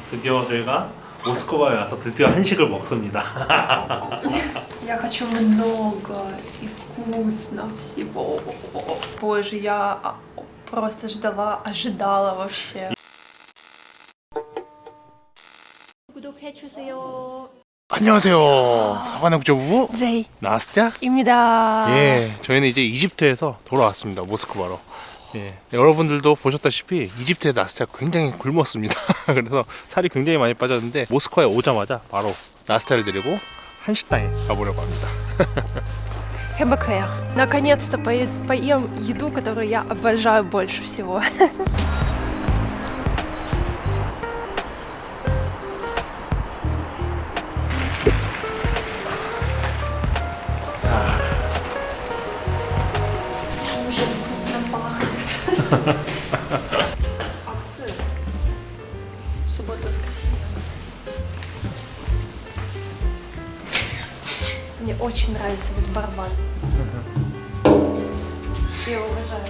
드디어 저희가 모스크바에 와서 드디어 한식을 먹습니다. Я хочу много и вкусно всего. Боже, я просто ожидала вообще. 구독해주세요. 안녕하세요. 사관의 국제부부 제이 나스티아. 입니다. 예, 저희는 이제 이집트에서 돌아왔습니다. 모스크바로. 예, 여러분들도 보셨다시피 이집트의 나스티아가 굉장히 굶었습니다. 그래서 살이 굉장히 많이 빠졌는데 모스크바에 오자마자 바로 나스티아를 데리고 한식당에 가보려고 합니다. Хебекея. Наконец-то поем еду, которую я обожаю больше всего. Уже вкусно пахнет. Акцию. В субботу, воскресенье. Мне очень нравится вот барбан. Я его уважаю.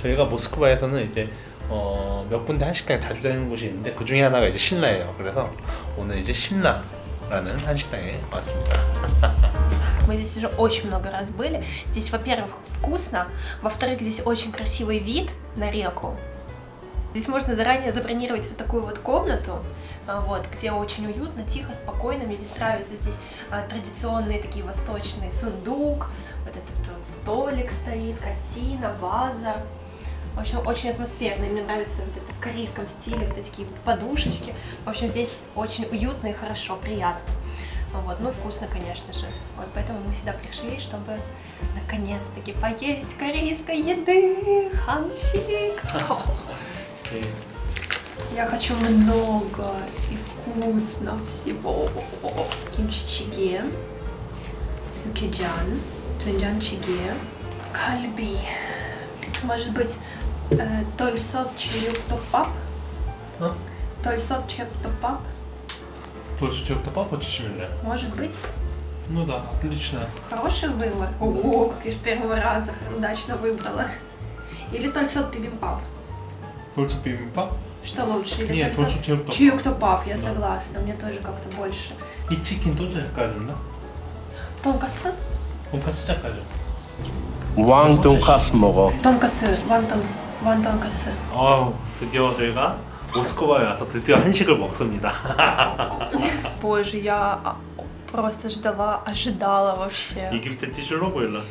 저희가 모스크바에서는 이제 몇 군데 한식당에 자주 다니는 곳이 있는데 그 중에 하나가 이제 신라예요. 그래서 오늘 이제 신라라는 한식당에 왔습니다. Мы здесь уже очень много раз были. Здесь, во-первых, вкусно, во-вторых, здесь очень красивый вид на реку. Здесь можно заранее забронировать вот такую вот комнату, вот, где очень уютно, тихо, спокойно. Мне здесь нравятся здесь традиционные такие восточные сундук, вот этот вот столик стоит, картина, ваза. В общем, очень атмосферно. И мне нравится вот это в корейском стиле, вот эти такие подушечки. В общем, здесь очень уютно и хорошо, приятно. Вот, ну вкусно, конечно же. Вот поэтому мы сюда пришли, чтобы наконец-таки поесть корейской еды. Ханшик. Я хочу много и вкусно всего. Кимчи-чиге, юкиджан, тунджан-чиге, кальби. Может быть, тольсот чиюктопап? Тольсот чиюктопап? 벌써 папа чешемля? Может быть. Ну да, отлично. Хороший выбор. Ого, как я с первого раза удачно выбрала. Или тольсот бибимпап. 벌써 비빔밥? Что лучше? Или Нет, тольсот чиюктопап. чиюктопап, я Да. согласна. Мне тоже как-то больше. 이 치킨 또 헷갈렸나? Тонкасы? 돈까스 헷갈려. 왕 돈가스 먹어. Тонкасы. Ван тонкасы. 드디어 저희가 모스크바에 와서 드디어 한식을 먹습니다. Боже, я просто ожидала вообще. 이집트 тяжело было.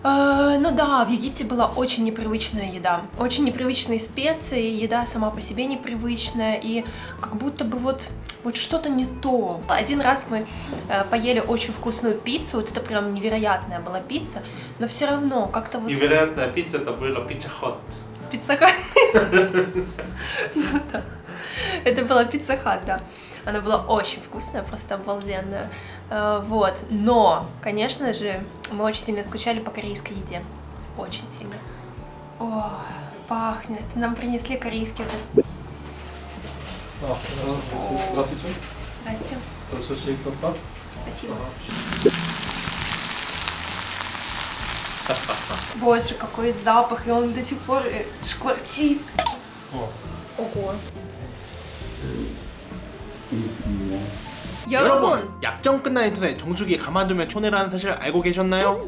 Ну да, в Египте была очень непривычная еда. Очень непривычные специи, еда сама по себе непривычная, и как будто бы вот что-то не то. Один раз мы поели очень вкусную пиццу, вот это прям невероятная была пицца, но все равно как-то вот... Невероятная пицца, это была Pizza Hut. Пицца Хат. Ну да. Это была Пицца Хат, да. Она была очень вкусная, просто обалденная. Вот. Но, конечно же, мы очень сильно скучали по корейской еде. Очень сильно. О, пахнет. Нам принесли корейский вот этот. Здравствуйте. Здрасте. Тольсот. Спасибо. Боже, какой запах, и он до сих пор шкварчит. Ого. 여러분, 약정 끝난 인터넷 정수기 가만두면 촌해라는 사실 알고 계셨나요?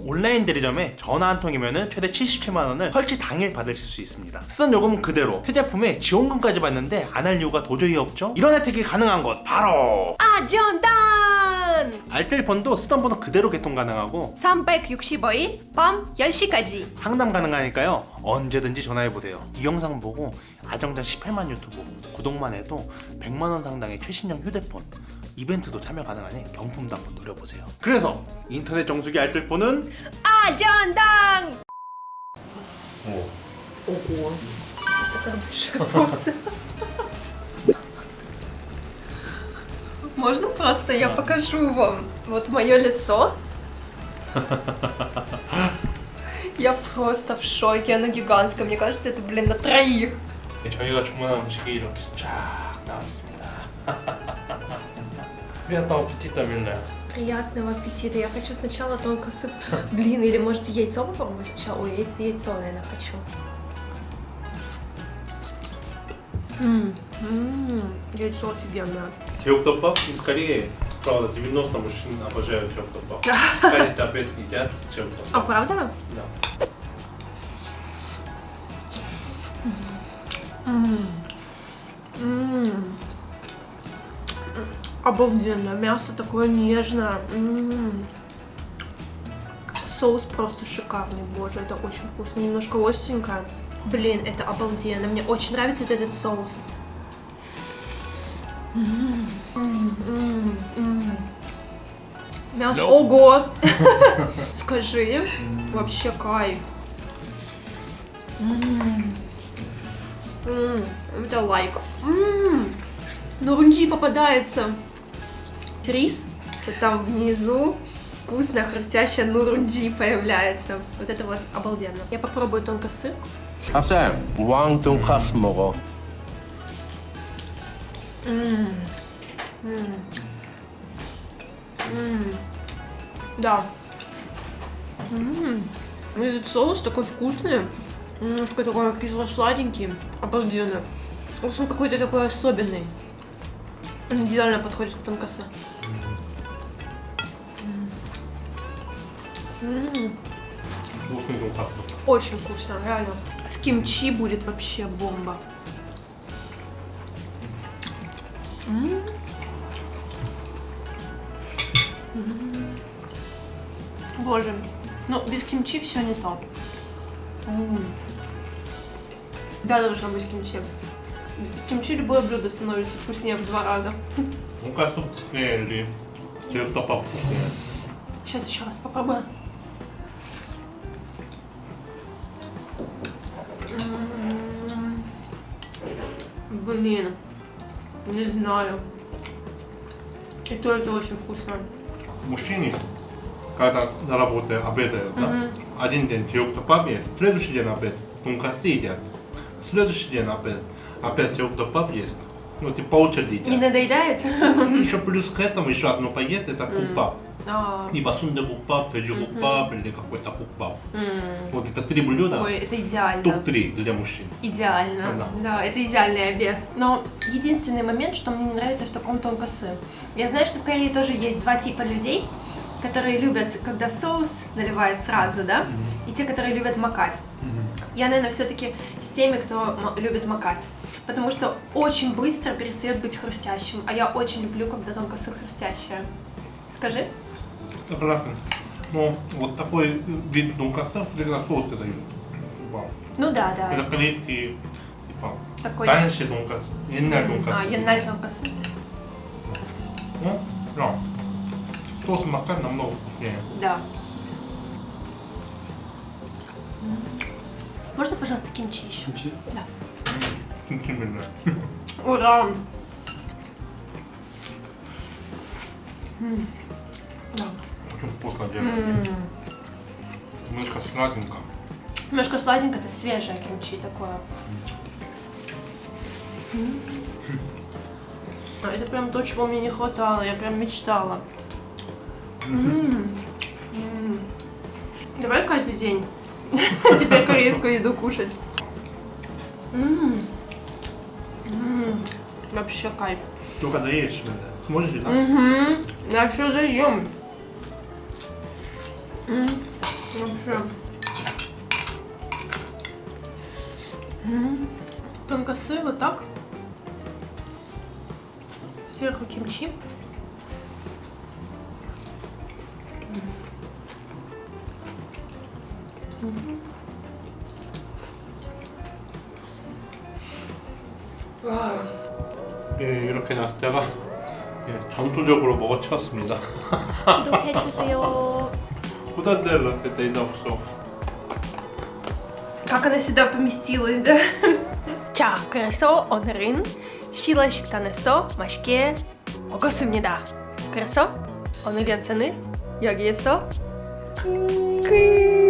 온라인 대리점에 전화 한 통이면 최대 77만 원을 설치 당일 받으실 수 있습니다. 쓰던 요금은 그대로, 새 제품에 지원금까지 받는데 안 할 이유가 도저히 없죠? 이런 혜택이 가능한 것 바로 아전단! 알뜰폰도 쓰던 번호 그대로 개통 가능하고 365일 밤 10시까지. 상담 가능하니까요. 언제든지 전화해보세요. 이 영상 보고 아정장 18만 유튜브 구독만 해도 100만 원 상당의 최신형 휴대폰 이벤트도 참여 가능하니 경품도 한번 노려보세요. 그래서 인터넷 정수기 알뜰폰은 아전당! 오. Ого. Это прям большая порция. Можно просто я покажу вам вот мое лицо? Я просто в шоке, оно гигантское. Мне кажется, это, блин, на троих. 저희가 주문한 음식이 이렇게 쫙 나왔습니다. 프리아타오 피티타 밀레 Приятного аппетита. Я хочу сначала тонкосы. Блин, или может яйцо попробовать сначала? Ой, яйцо, наверное, хочу. Яйцо офигенное. 제육덮밥? скорее, правда, 90 мужчин обожают 제육덮밥. Каждый обед едят 제육덮밥. А правда? Да. Обалденно. Мясо такое нежное. Соус просто шикарный. Боже, это очень вкусно. Немножко остренькое. Блин, это обалденно. Мне очень нравится вот этот соус. Мясо. Ого! Скажи. Вообще кайф. Это лайк. Нурунжи попадается. Рис. Вот там внизу вкусно хрустящая нурунжи появляется. Вот это вот обалденно. Я попробую тонкосы. 학생, 왕 돈가스 먹어. Да. Этот соус такой вкусный. Немножко такой кисло-сладенький. Обалденно. В общем, какой-то такой особенный. Он идеально подходит к тонкосе. Вкусный 돈가스. Очень вкусно, реально. С кимчи будет вообще бомба. Боже, ну без кимчи все не то. Да, должно быть кимчи. С кимчи любое блюдо становится вкуснее в 2 раза. 돈가스 вкуснее или 제육덮밥 вкуснее? Сейчас еще раз попробую. Блин, не знаю. И то это очень вкусно. мужчины, когда на работе обедают, да? Один день 제육덮밥 есть, следующий день обед 돈가스 едят, следующий день обед опять 제육덮밥 есть. Ну, типа по очереди Не едят. надоедает? Еще плюс к этому еще одно поесть, это кукбаб. А, Либо сундукбаб, 돼지국밥 или какой-то кукбаб. Вот это 3 блюда, Ой, это идеально. топ-3 для мужчин. Идеально. Да. Да, это идеальный обед. Но единственный момент, что мне не нравится в таком тонкосе. Я знаю, что в Корее тоже есть 2 типа людей, которые любят, когда соус наливают сразу, да? И те, которые любят макать. Я, наверное, все-таки с теми, кто любит макать. Потому что очень быстро перестает быть хрустящим. А я очень люблю, когда тонкосы хрустящие. Скажи. Согласен. Но вот такой вид 돈가스, всегда соусы дают. Вау. Ну да, да. Это корейский, типа, Такой раньше 돈가스, 옛날 돈가스. А, янналь тонкосы. Ну, да. Соус макать намного вкуснее. Да. Можно, пожалуйста, кимчи еще? 김치? Да. 김치면은. Ура! Да. Очень вкусно делают. Немножко сладенько. Немножко сладенько, это свежее кимчи такое. Это прям то, чего мне не хватало, я прям мечтала. Давай каждый день теперь корейскую еду кушать. Вообще кайф. Только доешь, сможешь, да? Я все заем. Вообще. Тонкосы вот так. Сверху кимчи. 예, 이렇게 나스다가 전투적으로 먹어치웠습니다. 구독해주세요. Куда делать это и все? Как она сюда поместилась, да? 자, 그래서 오늘은 실내 식단에서 맛있게 먹었습니다. 그래서 오늘 영상을 여기에서 끝!